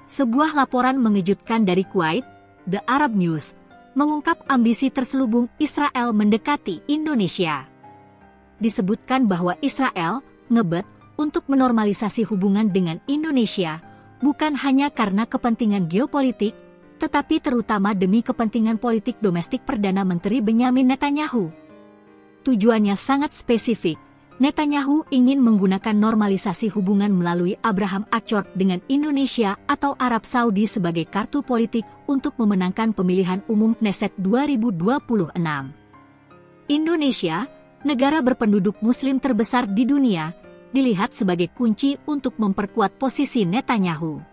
Sebuah laporan mengejutkan dari Kuwait, The Arab News, mengungkap ambisi terselubung Israel mendekati Indonesia. Disebutkan bahwa Israel ngebet untuk menormalisasi hubungan dengan Indonesia, bukan hanya karena kepentingan geopolitik, tetapi terutama demi kepentingan politik domestik Perdana Menteri Benyamin Netanyahu. Tujuannya sangat spesifik. Netanyahu ingin menggunakan normalisasi hubungan melalui Abraham Accord dengan Indonesia atau Arab Saudi sebagai kartu politik untuk memenangkan pemilihan umum Knesset 2026. Indonesia, negara berpenduduk Muslim terbesar di dunia, dilihat sebagai kunci untuk memperkuat posisi Netanyahu.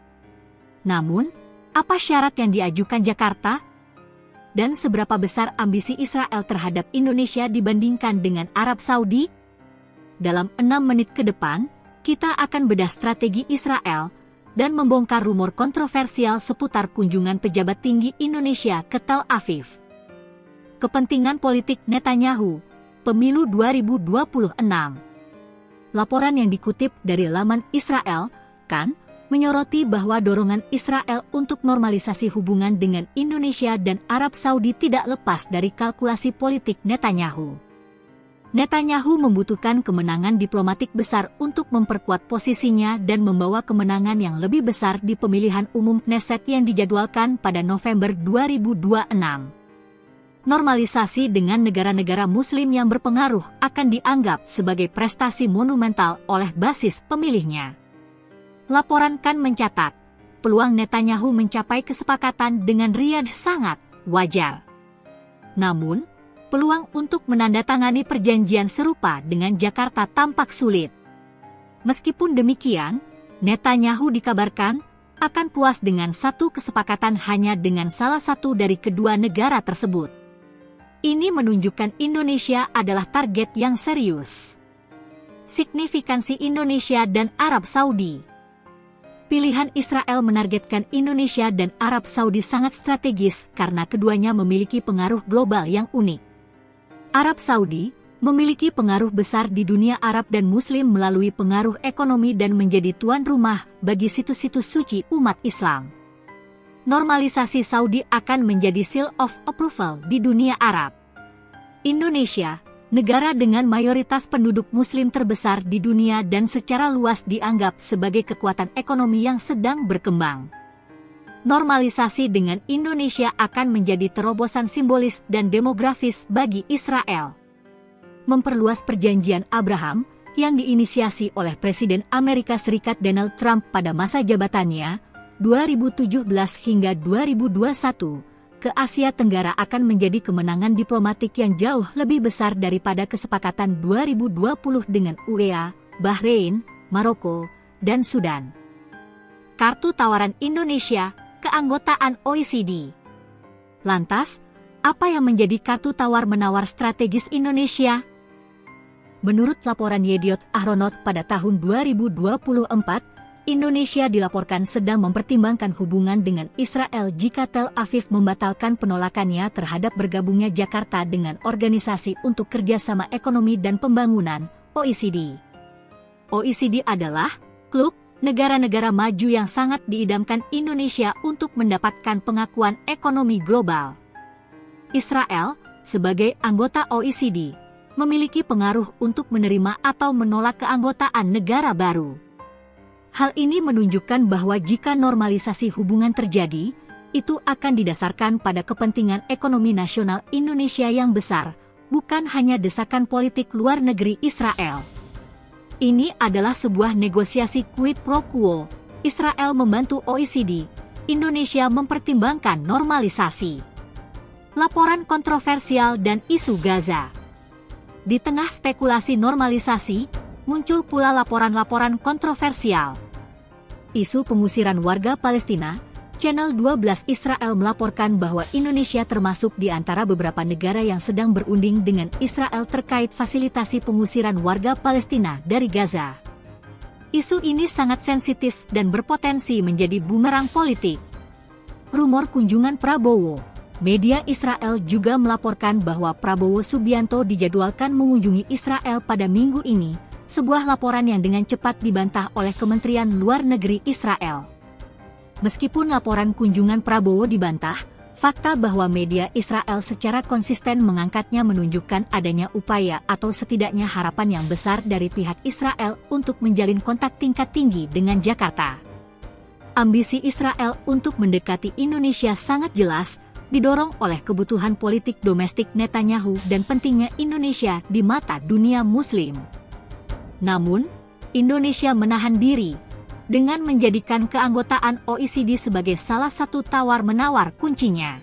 Namun, apa syarat yang diajukan Jakarta? Dan seberapa besar ambisi Israel terhadap Indonesia dibandingkan dengan Arab Saudi? Dalam 6 menit ke depan, kita akan bedah strategi Israel dan membongkar rumor kontroversial seputar kunjungan pejabat tinggi Indonesia ke Tel Aviv. Kepentingan politik Netanyahu, pemilu 2026. Laporan yang dikutip dari laman Israel, kan, menyoroti bahwa dorongan Israel untuk normalisasi hubungan dengan Indonesia dan Arab Saudi tidak lepas dari kalkulasi politik Netanyahu. Netanyahu membutuhkan kemenangan diplomatik besar untuk memperkuat posisinya dan membawa kemenangan yang lebih besar di pemilihan umum Knesset yang dijadwalkan pada November 2026. Normalisasi dengan negara-negara Muslim yang berpengaruh akan dianggap sebagai prestasi monumental oleh basis pemilihnya. Laporan kan mencatat, peluang Netanyahu mencapai kesepakatan dengan Riyadh sangat wajar. Namun, peluang untuk menandatangani perjanjian serupa dengan Jakarta tampak sulit. Meskipun demikian, Netanyahu dikabarkan akan puas dengan satu kesepakatan hanya dengan salah satu dari kedua negara tersebut. Ini menunjukkan Indonesia adalah target yang serius. Signifikansi Indonesia dan Arab Saudi. Pilihan Israel menargetkan Indonesia dan Arab Saudi sangat strategis karena keduanya memiliki pengaruh global yang unik. Arab Saudi memiliki pengaruh besar di dunia Arab dan Muslim melalui pengaruh ekonomi dan menjadi tuan rumah bagi situs-situs suci umat Islam. Normalisasi Saudi akan menjadi seal of approval di dunia Arab. Indonesia, negara dengan mayoritas penduduk Muslim terbesar di dunia dan secara luas dianggap sebagai kekuatan ekonomi yang sedang berkembang. Normalisasi dengan Indonesia akan menjadi terobosan simbolis dan demografis bagi Israel. Memperluas perjanjian Abraham yang diinisiasi oleh Presiden Amerika Serikat Donald Trump pada masa jabatannya 2017 hingga 2021 ke Asia Tenggara akan menjadi kemenangan diplomatik yang jauh lebih besar daripada kesepakatan 2020 dengan UEA, Bahrain, Maroko, dan Sudan. Kartu tawaran Indonesia keanggotaan OECD. Lantas, apa yang menjadi kartu tawar-menawar strategis Indonesia? Menurut laporan Yediot Ahronot pada tahun 2024, Indonesia dilaporkan sedang mempertimbangkan hubungan dengan Israel jika Tel Aviv membatalkan penolakannya terhadap bergabungnya Jakarta dengan Organisasi untuk Kerjasama Ekonomi dan Pembangunan, OECD. OECD adalah klub negara-negara maju yang sangat diidamkan Indonesia untuk mendapatkan pengakuan ekonomi global. Israel, sebagai anggota OECD, memiliki pengaruh untuk menerima atau menolak keanggotaan negara baru. Hal ini menunjukkan bahwa jika normalisasi hubungan terjadi, itu akan didasarkan pada kepentingan ekonomi nasional Indonesia yang besar, bukan hanya desakan politik luar negeri Israel. Ini adalah sebuah negosiasi quid pro quo. Israel membantu OECD, Indonesia mempertimbangkan normalisasi. Laporan kontroversial dan isu Gaza. Di tengah spekulasi normalisasi, muncul pula laporan-laporan kontroversial. Isu pengusiran warga Palestina, Channel 12 Israel melaporkan bahwa Indonesia termasuk di antara beberapa negara yang sedang berunding dengan Israel terkait fasilitasi pengusiran warga Palestina dari Gaza. Isu ini sangat sensitif dan berpotensi menjadi bumerang politik. Rumor kunjungan Prabowo. Media Israel juga melaporkan bahwa Prabowo Subianto dijadwalkan mengunjungi Israel pada minggu ini, sebuah laporan yang dengan cepat dibantah oleh Kementerian Luar Negeri Israel. Meskipun laporan kunjungan Prabowo dibantah, fakta bahwa media Israel secara konsisten mengangkatnya menunjukkan adanya upaya atau setidaknya harapan yang besar dari pihak Israel untuk menjalin kontak tingkat tinggi dengan Jakarta. Ambisi Israel untuk mendekati Indonesia sangat jelas, didorong oleh kebutuhan politik domestik Netanyahu dan pentingnya Indonesia di mata dunia Muslim. Namun, Indonesia menahan diri dengan menjadikan keanggotaan OECD sebagai salah satu tawar-menawar kuncinya.